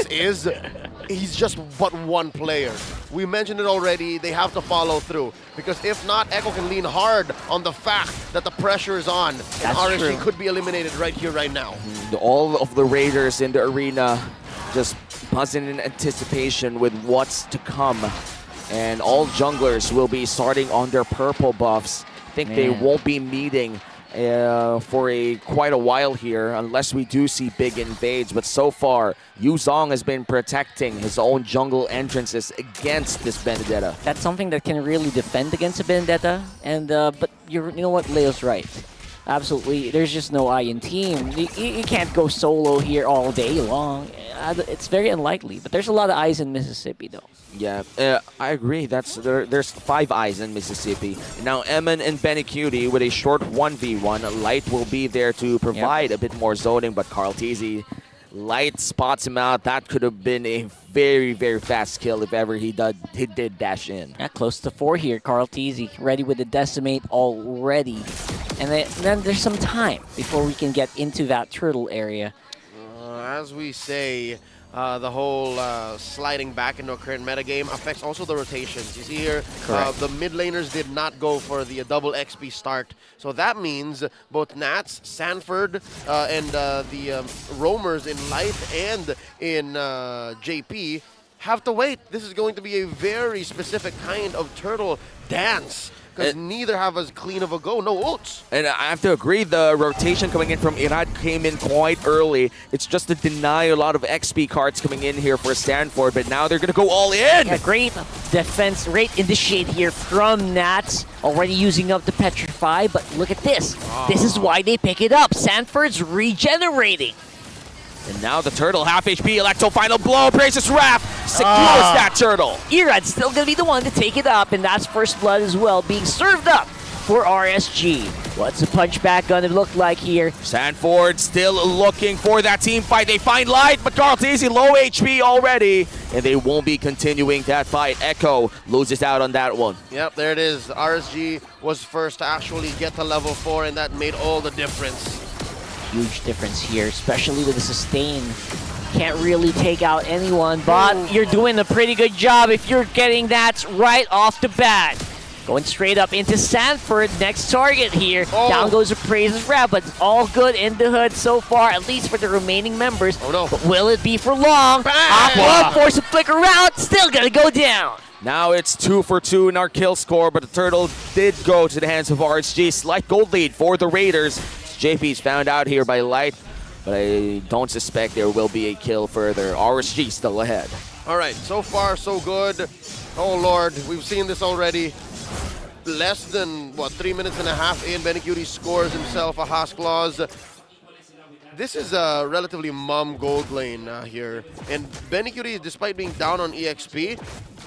is he's just but one player. We mentioned it already, they have to follow through. Because if not, Echo can lean hard on the fact that the pressure is on. And RSG could be eliminated right here, right now. All of the Raiders in the arena just buzzing in anticipation with what's to come. And all junglers will be starting on their purple buffs. I think they won't be meeting for quite a while here unless we do see big invades, but so far Yuzong has been protecting his own jungle entrances against this Benedetta. That's something that can really defend against a Benedetta, and but you know what, Leo's right. Absolutely, there's just no Iron team. You can't go solo here all day long. It's very unlikely, but there's a lot of eyes in Mississippi though. Yeah, I agree. There's 5 eyes in Mississippi. Now, Eman and Benecutie with a short 1v1. Light will be there to provide a bit more zoning, but Carl Teasy, Light spots him out. That could have been a very, very fast kill if ever he did dash in. Yeah, close to 4 here. Carl Teasy ready with the Decimate already. And then there's some time before we can get into that turtle area. As we say, the whole sliding back into a current metagame affects also the rotations. You see here, the mid laners did not go for the double XP start. So that means both Nats, Sanford, and the roamers in Light and in JP have to wait. This is going to be a very specific kind of turtle dance. Because neither have as clean of a go, no ults. And I have to agree, the rotation coming in from Irad came in quite early. It's just to deny a lot of XP cards coming in here for Stanford, but now they're going to go all in. Yeah, great defense, great initiate here from Nats, already using up the Petrify, but look at this. This is why they pick it up. Sanford's regenerating. And now the turtle, half HP, Electo, final blow, Praises Wrath, secures that turtle. Irad's still going to be the one to take it up, and that's first blood as well, being served up for RSG. What's the punchback going to look like here? Sanford still looking for that team fight. They find Light, but Carl Teasy low HP already, and they won't be continuing that fight. Echo loses out on that one. Yep, there it is. RSG was first to actually get to level 4, and that made all the difference. Huge difference here, especially with the sustain. Can't really take out anyone, but you're doing a pretty good job if you're getting that right off the bat. Going straight up into Sanford, next target here. Down goes the Praises Wrath, but it's all good in the hood so far, at least for the remaining members. But will it be for long? Aqua force a flicker out, still gonna go down. Now it's 2 for 2 in our kill score, but the turtle did go to the hands of RSG. Slight gold lead for the Raiders. JP's found out here by Light, but I don't suspect there will be a kill further. RSG still ahead. All right, so far so good. Oh Lord, we've seen this already. Less than, what, 3 minutes and a half in, Benecutie scores himself a Haskell's. This is a relatively mum gold lane here. And Benecutie, despite being down on EXP,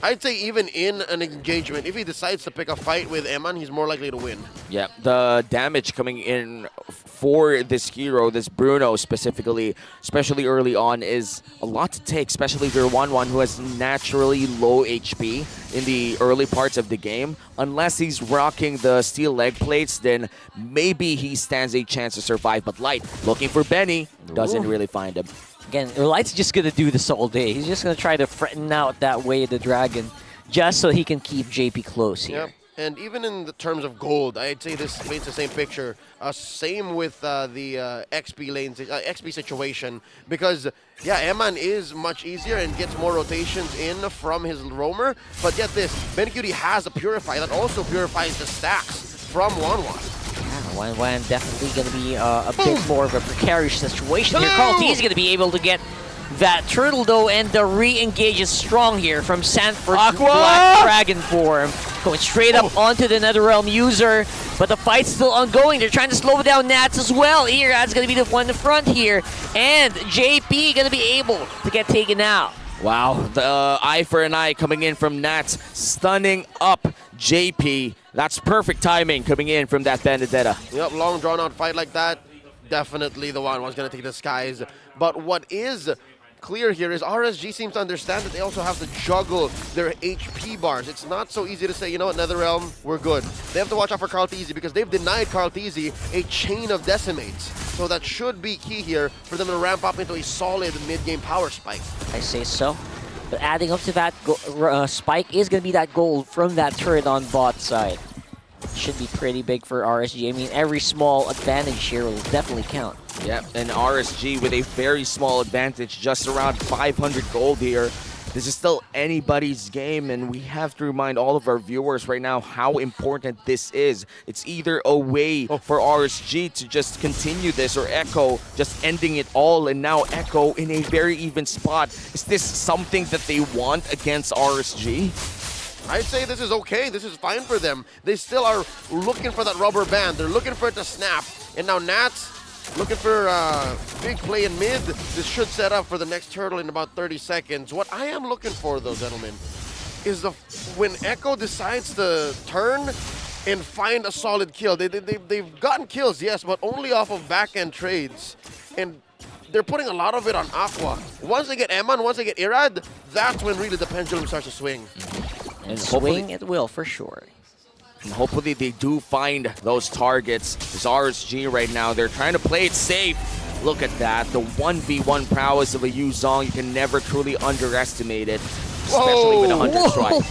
I'd say even in an engagement, if he decides to pick a fight with Eman, he's more likely to win. Yeah, the damage coming in for this hero, this Bruno specifically, especially early on, is a lot to take, especially if you're 1-1 who has naturally low HP in the early parts of the game. Unless he's rocking the steel leg plates, then maybe he stands a chance to survive. But Light, looking for Benny, doesn't really find him. Again, Light's just going to do this all day. He's just going to try to threaten out that way the dragon, just so he can keep JP close here. Yep. And even in the terms of gold, I'd say this paints the same picture. Same with the XP lane, XP situation, because yeah, Eman is much easier and gets more rotations in from his roamer. But get this, Benecutie has a Purify that also purifies the stacks from 1-1. Yeah, 1-1 definitely going to be a bit more of a precarious situation here. Carl T is going to be able to get that turtle though, and the re-engage is strong here from Sanford's Black Dragon form. Going straight up onto the Netherrealm user, but the fight's still ongoing. They're trying to slow down Nats as well. Irad's going to be the one in front here, and JP going to be able to get taken out. Wow, the eye for an eye coming in from Nats, stunning up JP. That's perfect timing coming in from that Benedetta. Yep, long drawn out fight like that, definitely the one was going to take the skies. But what is clear here is RSG seems to understand that they also have to juggle their HP bars. It's not so easy to say, you know what, Netherrealm, we're good. They have to watch out for Carl Teasy because they've denied Carl Teasy a chain of decimates. So that should be key here for them to ramp up into a solid mid-game power spike. I say so. But adding up to that, spike is going to be that gold from that turret on bot side. Should be pretty big for RSG. I mean, every small advantage here will definitely count. Yep, and RSG with a very small advantage, just around 500 gold here. This is still anybody's game, and we have to remind all of our viewers right now how important this is. It's either a way for RSG to just continue this, or Echo just ending it all, and now Echo in a very even spot. Is this something that they want against RSG? I'd say this is okay. This is fine for them. They still are looking for that rubber band. They're looking for it to snap. And now Nats looking for big play in mid. This should set up for the next turtle in about 30 seconds. What I am looking for, though, gentlemen, is when Echo decides to turn and find a solid kill. They've gotten kills, yes, but only off of back-end trades. And they're putting a lot of it on Aqua. Once they get Eman, once they get Irad, that's when really the pendulum starts to swing. And swing it will, for sure. And hopefully they do find those targets. This RSG right now, they're trying to play it safe. Look at that. The 1v1 prowess of a Yuzong, you can never truly underestimate it. Especially with a 100 strike.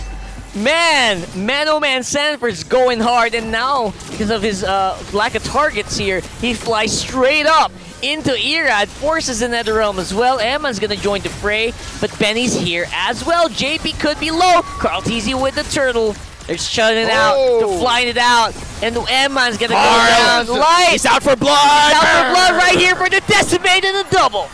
Man, oh man, Sanford's going hard, and now, because of his lack of targets here, he flies straight up into Irad, forces the NetherRealm as well. Emma's gonna join the fray, but Benny's here as well. JP could be low. Carl TZ with the turtle. They're shutting it out, they're flying it out, and Emma's gonna go down. Light! He's out for blood! He's out for blood right here for the decimate and the double.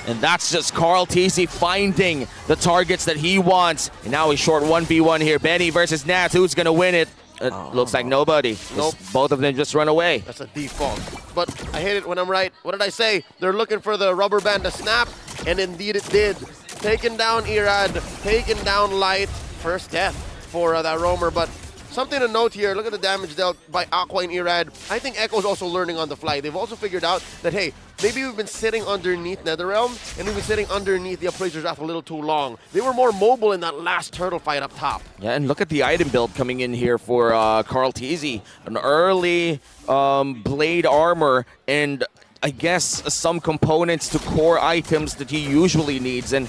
And that's just Carl TZ finding the targets that he wants. And now he's short 1v1 here. Benny versus Nats. Who's going to win it? Looks like nobody. Nope. Both of them just run away. That's a default. But I hate it when I'm right. What did I say? They're looking for the rubber band to snap, and indeed it did. Taking down Irad, taking down Light. First death for that roamer, but something to note here, look at the damage dealt by Aqua and Irad. I think Echo's also learning on the fly. They've also figured out that, hey, maybe we've been sitting underneath NetherRealm, and we've been sitting underneath the Appraiser's Wrath a little too long. They were more mobile in that last turtle fight up top. Yeah, and look at the item build coming in here for Carl TZ. An early blade armor, and I guess some components to core items that he usually needs, and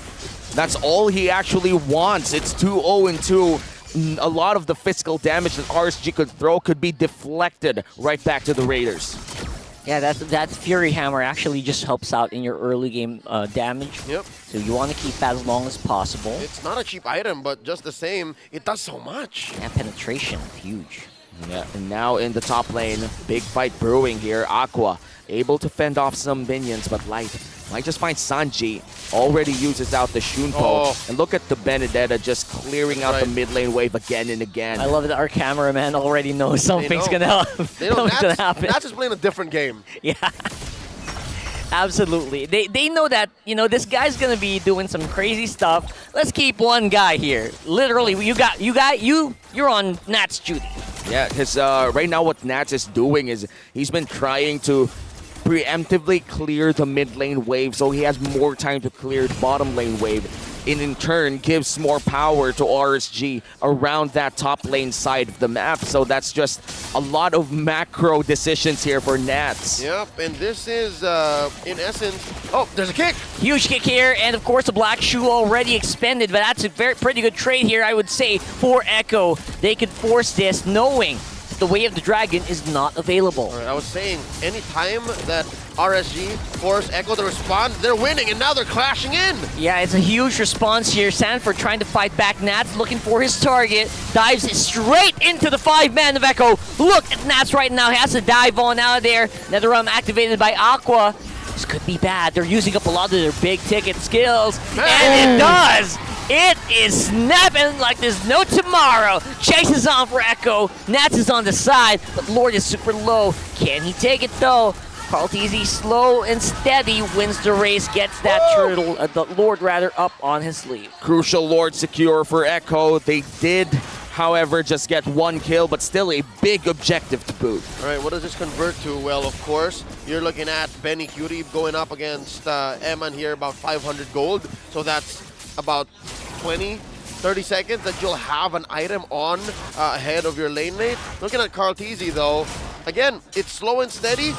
that's all he actually wants. It's 2-0-2. A lot of the physical damage that RSG could throw could be deflected right back to the Raiders. Yeah, that Fury Hammer actually just helps out in your early game damage. Yep. So you want to keep that as long as possible. It's not a cheap item, but just the same, it does so much. And penetration, huge. Yeah, and now in the top lane, big fight brewing here. Aqua able to fend off some minions, but Light might just find Sanji. Already uses out the Shunpo. And look at the Benedetta just clearing out the mid lane wave again and again. I love that our cameraman already knows something's gonna happen. Nats is playing a different game. Yeah. Absolutely. They know that, you know, this guy's gonna be doing some crazy stuff. Let's keep one guy here. Literally, you're on Nat's duty. Yeah, because right now what Nats is doing is he's been trying to preemptively clear the mid lane wave, so he has more time to clear the bottom lane wave. And in turn gives more power to RSG around that top lane side of the map. So that's just a lot of macro decisions here for Nats. Yep, and this is, in essence... Oh, there's a kick! Huge kick here, and of course the Black Shoe already expended, but that's a pretty good trade here, I would say, for Echo. They could force this knowing the Way of the Dragon is not available. All right, I was saying, any time that RSG force Echo to respond, they're winning, and now they're clashing in. Yeah, it's a huge response here. Sanford trying to fight back. Nats looking for his target. Dives straight into the 5-man of Echo. Look at Nats right now. He has to dive on out of there. NetherRealm activated by Aqua. This could be bad. They're using up a lot of their big ticket skills. And it does! It is snapping like there's no tomorrow. Chase is on for Echo. Nats is on the side, but Lord is super low. Can he take it though? Carl TZ slow and steady wins the race, gets that turtle, the Lord rather, up on his sleeve. Crucial Lord secure for Echo. They did, however, just get one kill, but still a big objective to boot. All right, what does this convert to? Well, of course, you're looking at Benny Cutie going up against Eman here, about 500 gold. So that's about 20, 30 seconds that you'll have an item on ahead of your lane mate. Looking at Carl TZ though, again, it's slow and steady,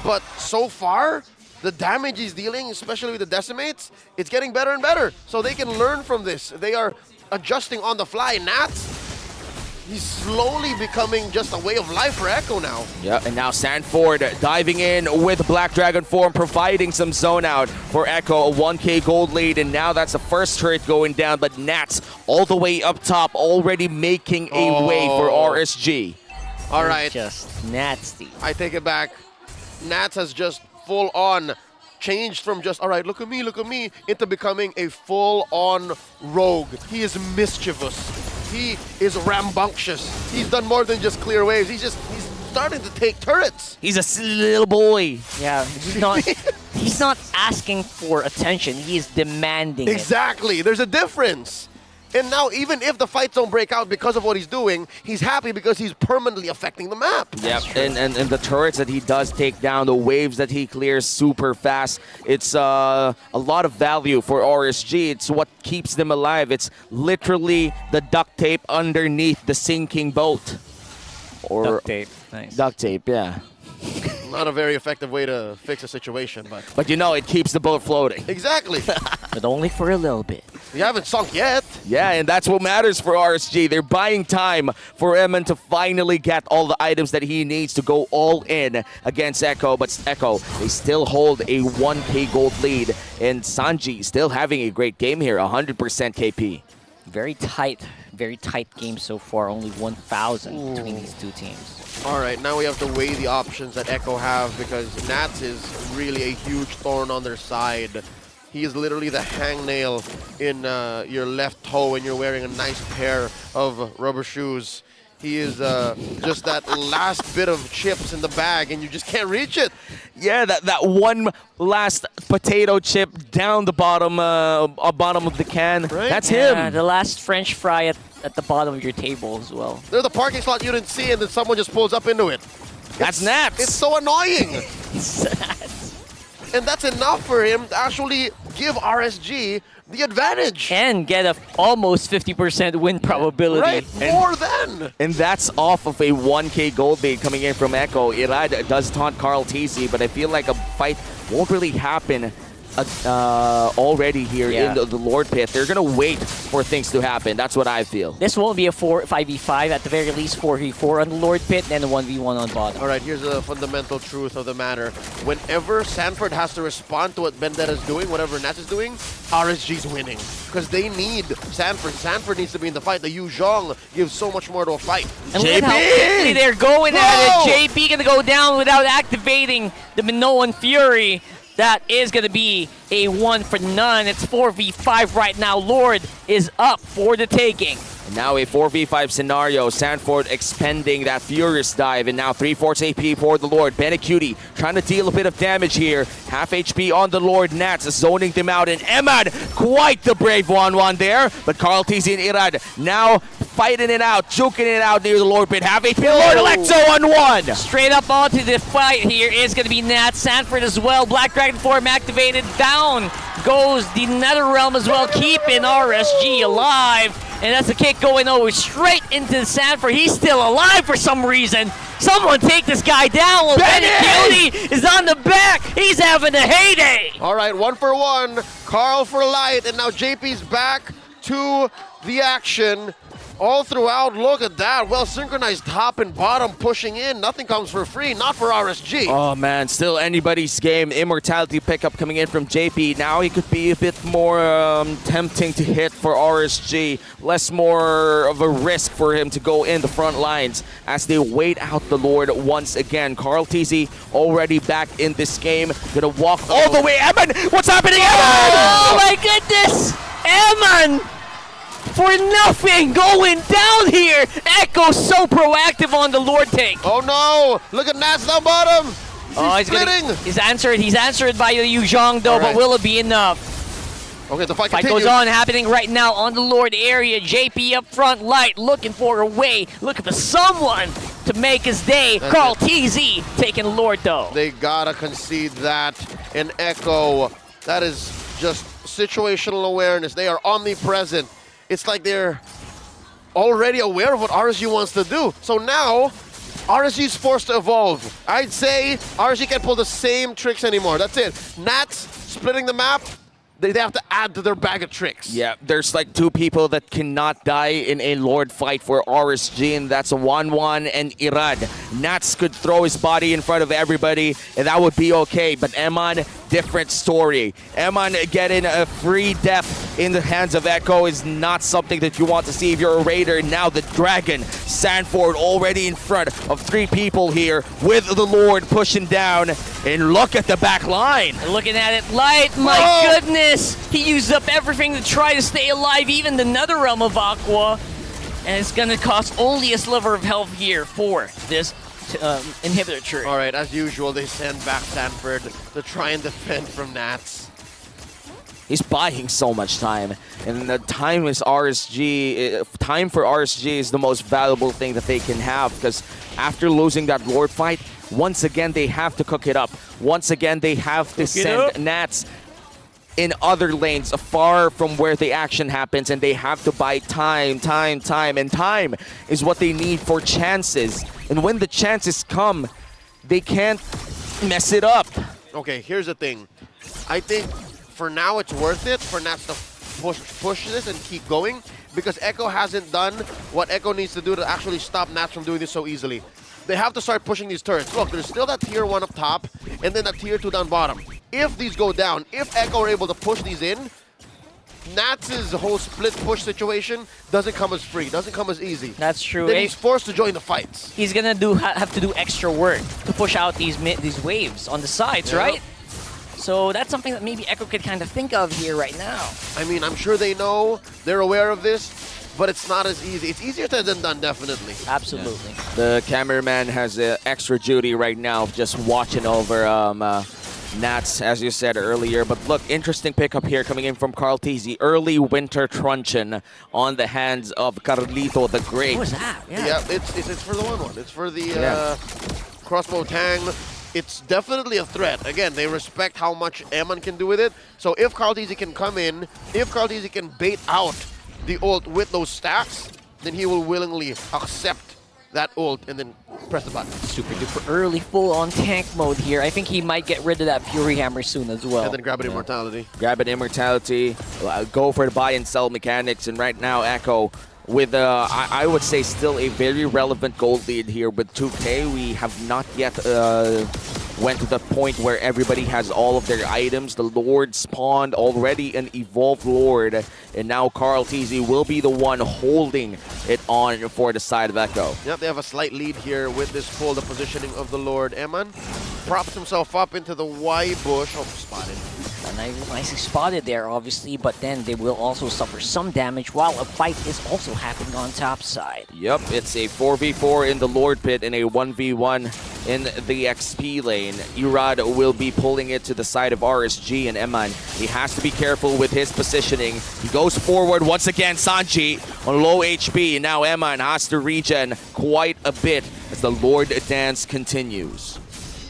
but so far, the damage he's dealing, especially with the decimates, it's getting better and better. So they can learn from this. They are adjusting on the fly. Nats, he's slowly becoming just a way of life for Echo now. Yeah, and now Sanford diving in with Black Dragon form, providing some zone out for Echo, a 1K gold lead, and now that's the first turret going down, but Nats all the way up top, already making a way for RSG. All right, Just nasty. I take it back. Nats has just full-on changed from just, all right, look at me, into becoming a full-on rogue. He is mischievous. He is rambunctious. He's done more than just clear waves. He's starting to take turrets. He's a little boy. Yeah, he's not asking for attention. He is demanding it. Exactly. There's a difference. And now, even if the fights don't break out because of what he's doing, he's happy because he's permanently affecting the map. Yep, and the turrets that he does take down, the waves that he clears super fast, it's a lot of value for RSG. It's what keeps them alive. It's literally the duct tape underneath the sinking boat. Or Duct tape. Nice. Duct tape, yeah. Not a very effective way to fix a situation, but... But you know, it keeps the boat floating. Exactly. But only for a little bit. You haven't sunk yet. Yeah, and that's what matters for RSG. They're buying time for Eman to finally get all the items that he needs to go all in against Echo. But Echo, they still hold a 1K gold lead. And Sanji still having a great game here, 100% KP. Very tight game so far. Only 1,000 between these two teams. All right, now we have to weigh the options that Echo have because Nats is really a huge thorn on their side. He is literally the hangnail in your left toe when you're wearing a nice pair of rubber shoes. He is just that last bit of chips in the bag and you just can't reach it. Yeah, that one last potato chip down the bottom of the can. Right? That's Yeah, him. the last French fry at the bottom of your table as well. There's the parking slot you didn't see and then someone just pulls up into it. That's Nats. It's so annoying. And that's enough for him to actually give RSG the advantage. And get a almost 50% win probability. Right, more than. And that's off of a 1K gold lead coming in from Echo. Irad does taunt Carl TZ, but I feel like a fight won't really happen already here in the Lord Pit. They're going to wait for things to happen. That's what I feel. This won't be a 5v5, at the very least 4v4 on the Lord Pit, then a 1v1 on bottom. All right, here's the fundamental truth of the matter. Whenever Sanford has to respond to what Vendetta's doing, whatever Nats is doing, RSG's winning. Because they need Sanford. Sanford needs to be in the fight. The Yu Zhong gives so much more to a fight. And look at how quickly they're going at it. JP gonna go down without activating the Minoan Fury. That is going to be a 1 for none. It's 4v5 right now. Lord is up for the taking. And now a 4v5 scenario. Sanford expending that Furious Dive. And now 3/4 AP for the Lord. Benecutie trying to deal a bit of damage here. Half HP on the Lord. Nats zoning them out. And Emad, quite the brave 1-1 there. But Carl TZ and Irad now fighting it out, juking it out near the Lord Pit. Half HP Lord Alexo on 1. Straight up onto the fight here is going to be Nat. Sanford as well. Black Dragon form activated. Down goes the Nether Realm as well, keeping RSG alive. And that's the kick going over straight into Sanford. He's still alive for some reason. Someone take this guy down. Well, Benecutie is on the back. He's having a heyday. All right, 1 for 1. Carl for light. And now JP's back to the action. All throughout, look at that. Well synchronized top and bottom pushing in. Nothing comes for free, not for RSG. Oh man, still anybody's game. Immortality pickup coming in from JP. Now he could be a bit more tempting to hit for RSG. Less more of a risk for him to go in the front lines as they wait out the Lord once again. Carl TZ already back in this game. Gonna walk all the way. Eman, what's happening, Eman? Oh my goodness! Eman! For nothing going down here. Echo so proactive on the Lord take. Oh no! Look at Nats down bottom. He's splitting. He's answered by the Yu Zhong though, but will it be enough? Okay, the fight Fight continues. goes on, happening right now on the Lord area. JP up front, light, looking for a way, looking for someone to make his day. That's Carl it. TZ taking Lord though. They gotta concede that. And Echo, that is just situational awareness. They are omnipresent. It's like they're already aware of what RSU wants to do. So now, RSG's forced to evolve. I'd say RSG can't pull the same tricks anymore. That's it. Nats splitting the map. They have to add to their bag of tricks. Yeah, there's like 2 people that cannot die in a Lord fight for RSG, and that's Wanwan and Irad. Nats could throw his body in front of everybody, and that would be okay. But Eman, different story. Eman getting a free death in the hands of Echo is not something that you want to see if you're a Raider. Now the Dragon, Sanford already in front of 3 people here with the Lord pushing down. And look at the back line. Looking at it, Light, my goodness! He used up everything to try to stay alive, even the Nether Realm of Aqua. And it's gonna cost only a sliver of health here for this inhibitor tree. All right, as usual, they send back Sanford to try and defend from Nats. He's buying so much time, and the time is RSG. Time for RSG is the most valuable thing that they can have, because after losing that Lord fight, once again they have to cook it up. Once again they have to send Nats in other lanes far from where the action happens, and they have to buy time, and time is what they need for chances. And when the chances come, they can't mess it up. Okay, here's the thing. I think for now it's worth it for Nats to push this and keep going, because Echo hasn't done what Echo needs to do to actually stop Nats from doing this so easily. They have to start pushing these turrets. Look, there's still that tier 1 up top, and then that tier 2 down bottom. If these go down, if Echo are able to push these in, Nats' whole split push situation doesn't come as free, doesn't come as easy. That's true. Then he's forced to join the fights. He's gonna have to do extra work to push out these waves on the sides, right? So that's something that maybe Echo could kind of think of here right now. I mean, I'm sure they know, they're aware of this, but it's not as easy. It's easier said than done, definitely. Absolutely. Yeah. The cameraman has extra duty right now, just watching over Nats, as you said earlier. But look, interesting pickup here coming in from Carl Tizzi. Early winter truncheon on the hands of Carlito the Great. What was that? Yeah, it's for the 1-1. It's for the crossbow tang. It's definitely a threat. Again, they respect how much Eman can do with it. So if Carl Tizzi can come in, if Carl Tizzi can bait out the ult with those stacks, then he will willingly accept that ult and then press the button. Super duper early full-on tank mode here. I think he might get rid of that Fury Hammer soon as well. And then grab an Immortality. Grab an Immortality, go for the buy and sell mechanics, and right now Echo with, I would say, still a very relevant gold lead here with 2K. We have not yet went to the point where everybody has all of their items. The Lord spawned already an Evolved Lord, and now Carl Tizzi will be the one holding it on for the side of Echo. Yep, they have a slight lead here with this pull, the positioning of the Lord. Eman props himself up into the Y bush. Oh, spotted. Nicely spotted there, obviously, but then they will also suffer some damage while a fight is also happening on top side. Yep, it's a 4v4 in the Lord pit and a 1v1 in the XP lane. Irad will be pulling it to the side of RSG and Eman. He has to be careful with his positioning. He goes forward once again. Sanji on low HP. Now Eman has to regen quite a bit as the Lord dance continues.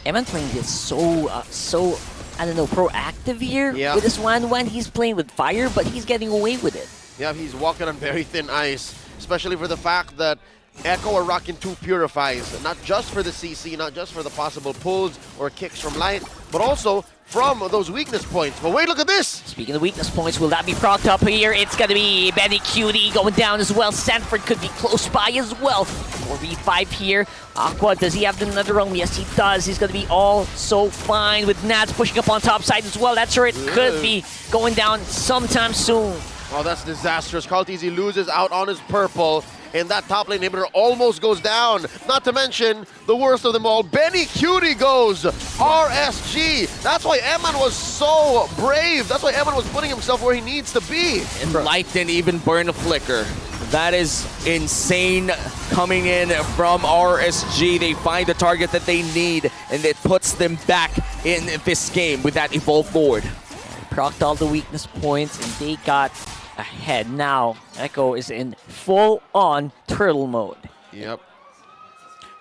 Eman playing this so I don't know, proactive here with this 1-1. He's playing with fire, but he's getting away with it. Yeah, he's walking on very thin ice, especially for the fact that Echo are rocking 2 Purifies, not just for the CC, not just for the possible pulls or kicks from Light, but also from those weakness points. But wait, look at this! Speaking of weakness points, will that be propped up here? It's going to be Benny Cutie going down as well. Sanford could be close by as well. 4v5 here. Aqua, does he have the Nether Realm? Yes, he does. He's going to be all so fine with Nats pushing up on top side as well. That turret could be going down sometime soon. Oh, that's disastrous. Carl Tizzi loses out on his purple, and that top lane inhibitor almost goes down. Not to mention, the worst of them all, Benny Cutie goes RSG. That's why Eman was so brave. That's why Eman was putting himself where he needs to be. And Light didn't even burn a flicker. That is insane coming in from RSG. They find the target that they need, and it puts them back in this game with that Evolved Lord. Procced all the weakness points, and they got ahead. Now, Echo is in full-on turtle mode. Yep.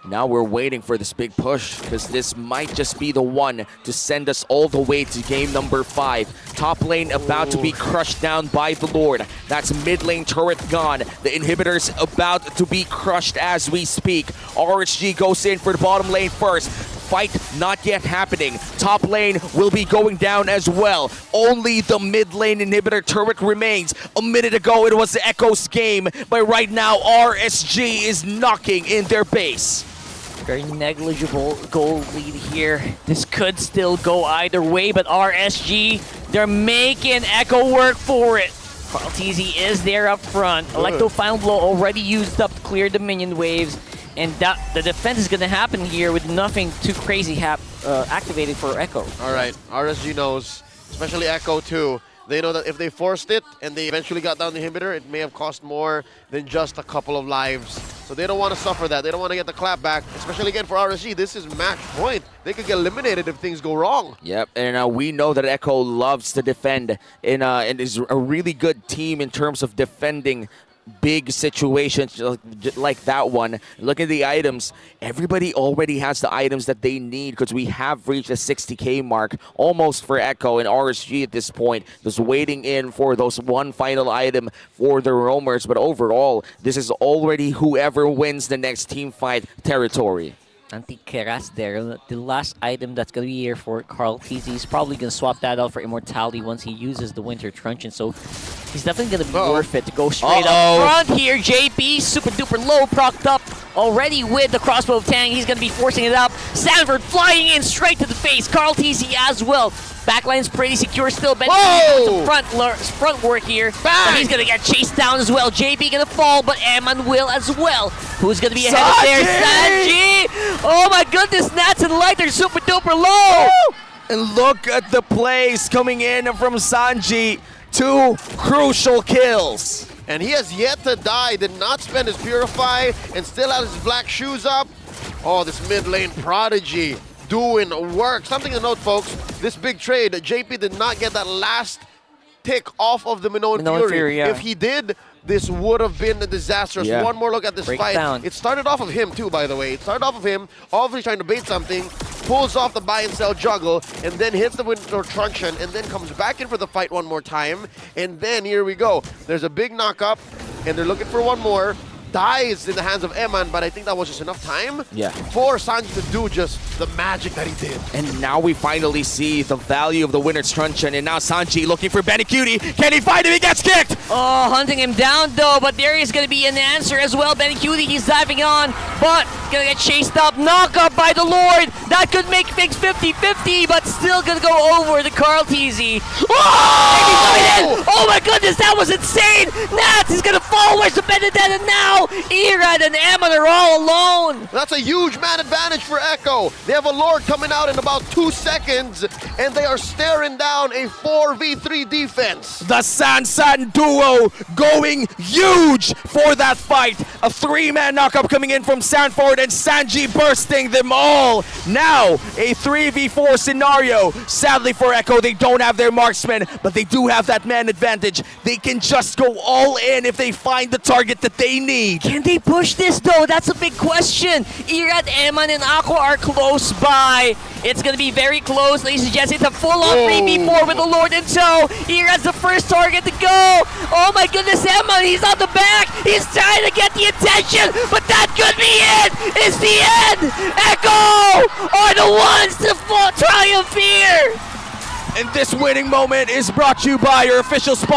Now we're waiting for this big push because this might just be the one to send us all the way to game number 5. Top lane about to be crushed down by the Lord. That's mid lane turret gone. The inhibitor's about to be crushed as we speak. RSG goes in for the bottom lane first. Fight not yet happening. Top lane will be going down as well. Only the mid lane inhibitor turret remains. A minute ago it was the Echo's game, but right now RSG is knocking in their base. Very negligible goal lead here. This could still go either way, but RSG, they're making Echo work for it. Carlteasy is there up front. Electro Final Blow already used up to clear the minion waves. And the defense is going to happen here with nothing too crazy activated for Echo. All right, RSG knows, especially Echo too. They know that if they forced it and they eventually got down the inhibitor, it may have cost more than just a couple of lives. So they don't want to suffer that. They don't want to get the clap back, especially again for RSG. This is match point. They could get eliminated if things go wrong. Yep, and we know that Echo loves to defend and is a really good team in terms of defending big situations like that one. Look at the items. Everybody already has the items that they need because we have reached the 60k mark almost for Echo and RSG at this point. Just waiting in for those one final item for the roamers. But overall, this is already whoever wins the next team fight territory. Anti-Keras there. The last item that's going to be here for Carlteasy. He's probably going to swap that out for Immortality once he uses the Winter Truncheon. So he's definitely going to be worth it to go straight up front here. JP, super duper low, procced up already with the crossbow of Tang. He's going to be forcing it up. Sanford flying in straight to the face. Carlteasy as well. Backline's pretty secure still. Benny front work here. But he's going to get chased down as well. JP going to fall, but Eman will as well. Who's going to be ahead of there? Sanji! Oh my goodness, Nats and Light are super duper low! And look at the plays coming in from Sanji. 2 crucial kills. And he has yet to die. Did not spend his Purify and still has his black shoes up. Oh, this mid lane prodigy doing work. Something to note, folks. This big trade, JP did not get that last tick off of the Minoan Fury. Yeah. If he did, this would have been disastrous. Yeah. One more look at this fight. Down. It started off of him too, by the way. It started off of him, obviously trying to bait something, pulls off the buy and sell juggle, and then hits the Winter Truncheon, and then comes back in for the fight one more time. And then here we go. There's a big knock-up, and they're looking for one more. Dies in the hands of Eman, but I think that was just enough time for Sanji to do just the magic that he did. And now we finally see the value of the Winter's Truncheon, and now Sanji looking for Benny Cutie. Can he find him? He gets kicked! Oh, hunting him down though, but there is going to be an answer as well. Benny Cutie, he's diving on, but going to get chased up. Knock up by the Lord. That could make things 50-50, but still going to go over to Carlteasy. Oh! Oh my goodness, that was insane! Nats is going to fall. Where's the Benedetta now? Irad and Eman are all alone. That's a huge man advantage for Echo. They have a Lord coming out in about 2 seconds, and they are staring down a 4v3 defense. The San duo going huge for that fight. A 3-man knockup coming in from Sanford and Sanji bursting them all. Now a 3v4 scenario. Sadly for Echo, they don't have their marksman, but they do have that man advantage. They can just go all in if they find the target that they need. Can they push this though? That's a big question. Irad, Eman, and Ako are close by. It's going to be very close, ladies and gents. It's a full-on 3v4 with the Lord in tow. Irad's the first target to go. Oh my goodness, Eman, he's on the back. He's trying to get the attention, but that could be it. It's the end. Echo are the ones to triumph here. And this winning moment is brought to you by your official sponsor.